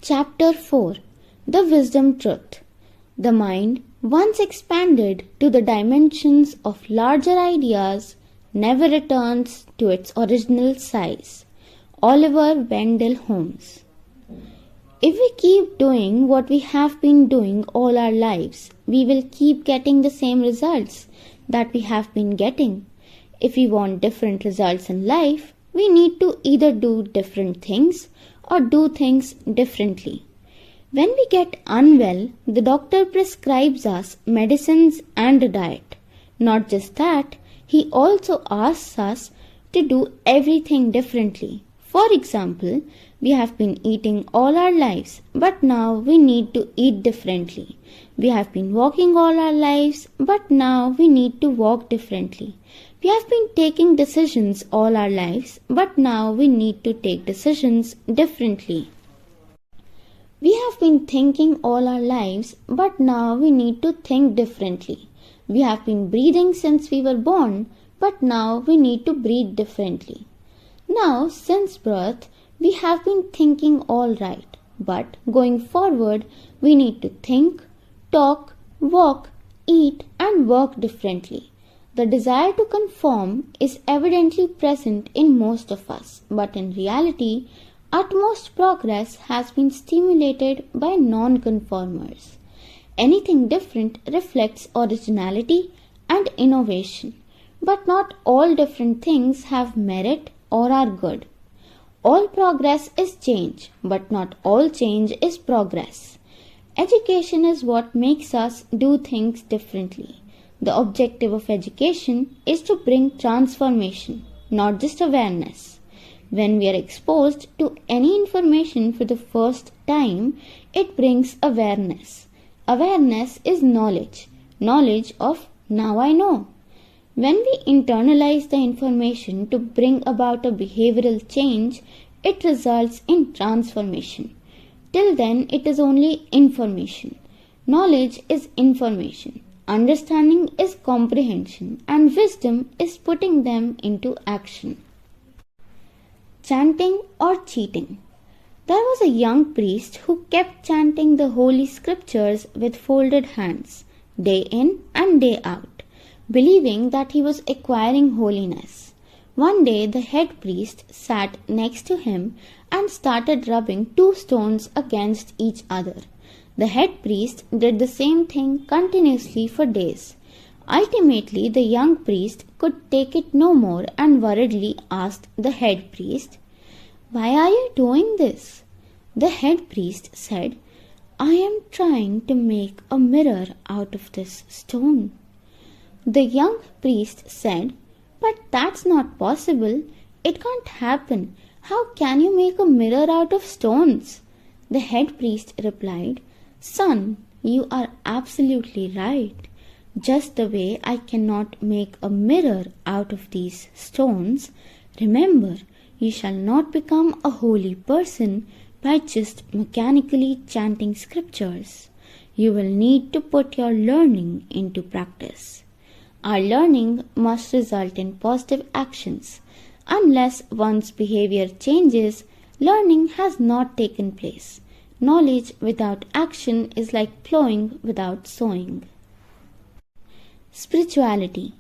Chapter 4. The Wisdom Truth. The mind, once expanded to the dimensions of larger ideas, never returns to its original size. Oliver Wendell Holmes. If we keep doing what we have been doing all our lives, we will keep getting the same results that we have been getting. If we want different results in life, we need to either do different things or do things differently. When we get unwell, the doctor prescribes us medicines and a diet. Not just that, he also asks us to do everything differently. For example, we have been eating all our lives, but now we need to eat differently. We have been walking all our lives, but now we need to walk differently. We have been taking decisions all our lives, but now we need to take decisions differently. We have been thinking all our lives, but now we need to think differently. We have been breathing since we were born, but now we need to breathe differently. Now, since birth, we have been thinking all right, but going forward, we need to think, talk, walk, eat, and work differently. The desire to conform is evidently present in most of us, but in reality, utmost progress has been stimulated by non-conformers. Anything different reflects originality and innovation, but not all different things have merit or are good. All progress is change, but not all change is progress. Education is what makes us do things differently. The objective of education is to bring transformation, not just awareness. When we are exposed to any information for the first time, it brings awareness. Awareness is knowledge. Knowledge of now I know. When we internalize the information to bring about a behavioral change, it results in transformation. Till then, it is only information. Knowledge is information. Understanding is comprehension, and wisdom is putting them into action. Chanting or cheating. There was a young priest who kept chanting the holy scriptures with folded hands, day in and day out, believing that he was acquiring holiness. One day the head priest sat next to him and started rubbing two stones against each other. The head priest did the same thing continuously for days. Ultimately, the young priest could take it no more and worriedly asked the head priest, "Why are you doing this?" The head priest said, "I am trying to make a mirror out of this stone." The young priest said, "But that's not possible. It can't happen. How can you make a mirror out of stones?" The head priest replied, "Son, you are absolutely right. Just the way I cannot make a mirror out of these stones, remember, you shall not become a holy person by just mechanically chanting scriptures. You will need to put your learning into practice. Our learning must result in positive actions. Unless one's behavior changes, learning has not taken place. Knowledge without action is like plowing without sowing." Spirituality.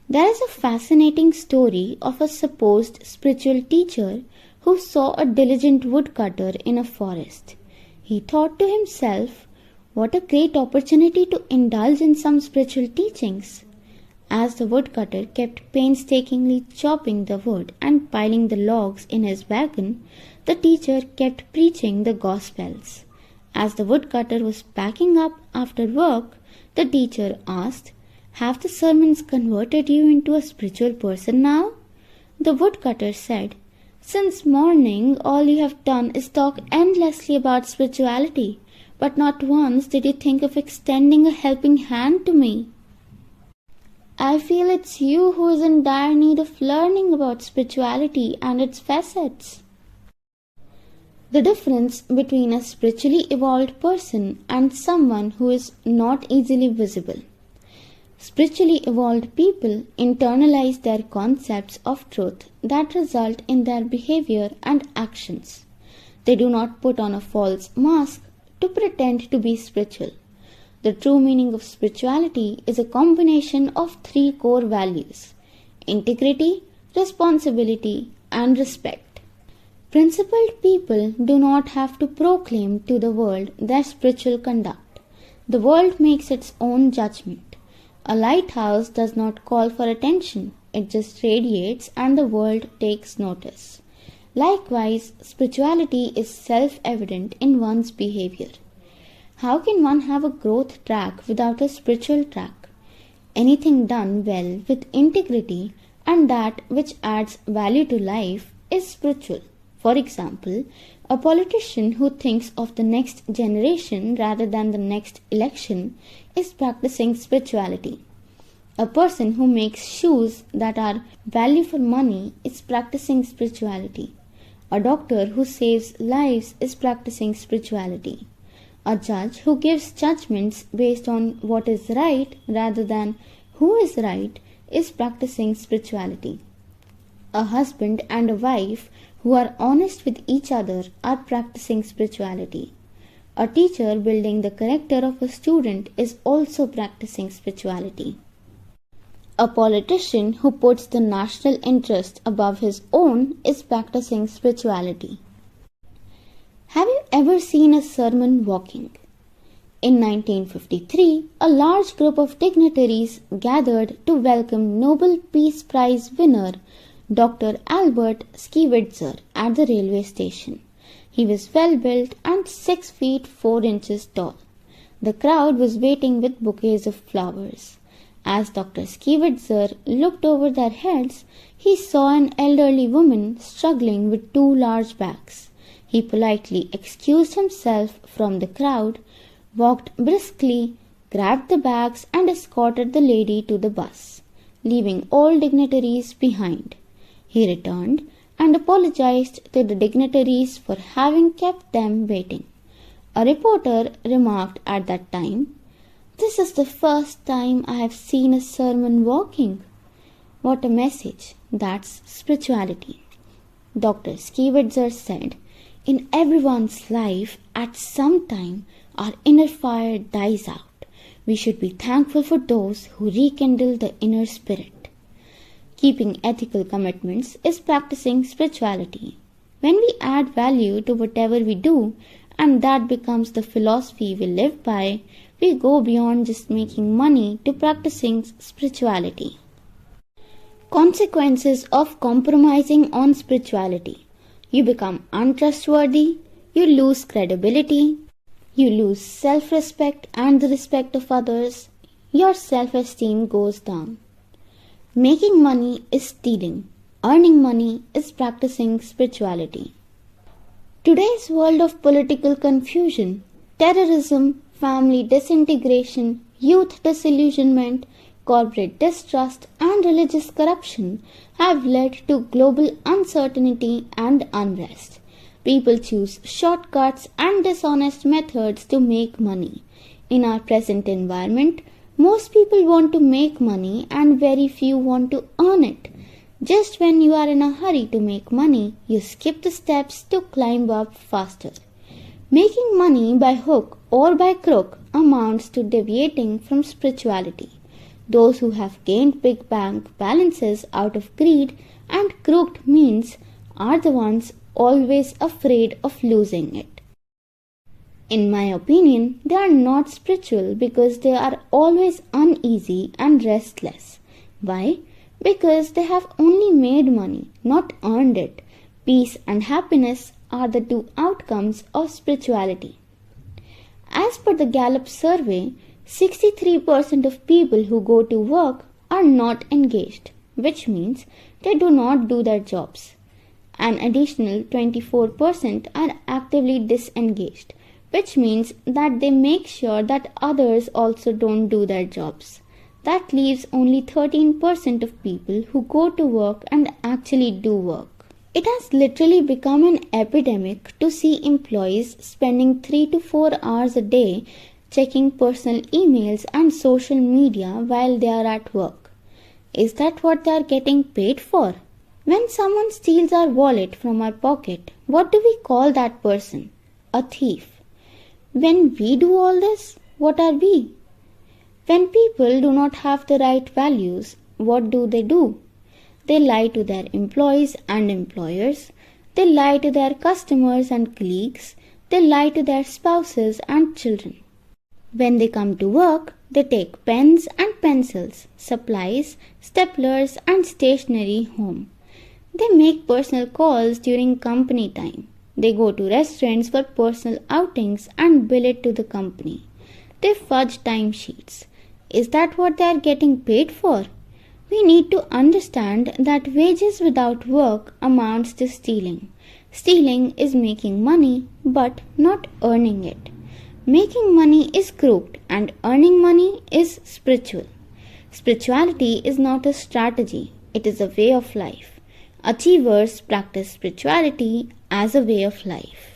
There is a fascinating story of a supposed spiritual teacher who saw a diligent woodcutter in a forest. He thought to himself, "What a great opportunity to indulge in some spiritual teachings." As the woodcutter kept painstakingly chopping the wood and piling the logs in his wagon, the teacher kept preaching the Gospels. As the woodcutter was packing up after work, the teacher asked, "Have the sermons converted you into a spiritual person now?" The woodcutter said, "Since morning all you have done is talk endlessly about spirituality, but not once did you think of extending a helping hand to me. I feel it's you who is in dire need of learning about spirituality and its facets." The difference between a spiritually evolved person and someone who is not easily visible. Spiritually evolved people internalize their concepts of truth that result in their behavior and actions. They do not put on a false mask to pretend to be spiritual. The true meaning of spirituality is a combination of three core values: integrity, responsibility, and respect. Principled people do not have to proclaim to the world their spiritual conduct. The world makes its own judgment. A lighthouse does not call for attention, it just radiates and the world takes notice. Likewise, spirituality is self-evident in one's behavior. How can one have a growth track without a spiritual track? Anything done well with integrity and that which adds value to life is spiritual. For example, a politician who thinks of the next generation rather than the next election is practicing spirituality. A person who makes shoes that are value for money is practicing spirituality. A doctor who saves lives is practicing spirituality. A judge who gives judgments based on what is right rather than who is right is practicing spirituality. A husband and a wife who are honest with each other are practicing spirituality. A teacher building the character of a student is also practicing spirituality. A politician who puts the national interest above his own is practicing spirituality. Have you ever seen a sermon walking? In 1953, a large group of dignitaries gathered to welcome Nobel Peace Prize winner Dr. Albert Schweitzer at the railway station. He was well built and 6 feet 4 inches tall. The crowd was waiting with bouquets of flowers. As Dr. Schweitzer looked over their heads, he saw an elderly woman struggling with 2 large bags. He politely excused himself from the crowd, walked briskly, grabbed the bags and escorted the lady to the bus, leaving all dignitaries behind. He returned and apologized to the dignitaries for having kept them waiting. A reporter remarked at that time, "This is the first time I have seen a sermon walking." What a message! That's spirituality. Dr. Schweitzer said, "In everyone's life, at some time, our inner fire dies out. We should be thankful for those who rekindle the inner spirit." Keeping ethical commitments is practicing spirituality. When we add value to whatever we do, and that becomes the philosophy we live by, we go beyond just making money to practicing spirituality. Consequences of compromising on spirituality. You become untrustworthy, you lose credibility, you lose self-respect and the respect of others, your self-esteem goes down. Making money is stealing, earning money is practicing spirituality. Today's world of political confusion, terrorism, family disintegration, youth disillusionment, corporate distrust and religious corruption have led to global uncertainty and unrest. People choose shortcuts and dishonest methods to make money. In our present environment, most people want to make money and very few want to earn it. Just when you are in a hurry to make money, you skip the steps to climb up faster. Making money by hook or by crook amounts to deviating from spirituality. Those who have gained big bank balances out of greed and crooked means are the ones always afraid of losing it. In my opinion, they are not spiritual because they are always uneasy and restless. Why? Because they have only made money, not earned it. Peace and happiness are the 2 outcomes of spirituality. As per the Gallup survey, 63% of people who go to work are not engaged, which means they do not do their jobs. An additional 24% are actively disengaged, which means that they make sure that others also don't do their jobs. That leaves only 13% of people who go to work and actually do work. It has literally become an epidemic to see employees spending 3 to 4 hours a day checking personal emails and social media while they are at work. Is that what they are getting paid for? When someone steals our wallet from our pocket, what do we call that person? A thief. When we do all this, what are we? When people do not have the right values, what do? They lie to their employees and employers. They lie to their customers and colleagues. They lie to their spouses and children. When they come to work, they take pens and pencils, supplies, staplers and stationery home. They make personal calls during company time. They go to restaurants for personal outings and bill it to the company. They fudge timesheets. Is that what they are getting paid for? We need to understand that wages without work amounts to stealing. Stealing is making money but not earning it. Making money is crooked and earning money is spiritual. Spirituality is not a strategy, it is a way of life. Achievers practice spirituality as a way of life.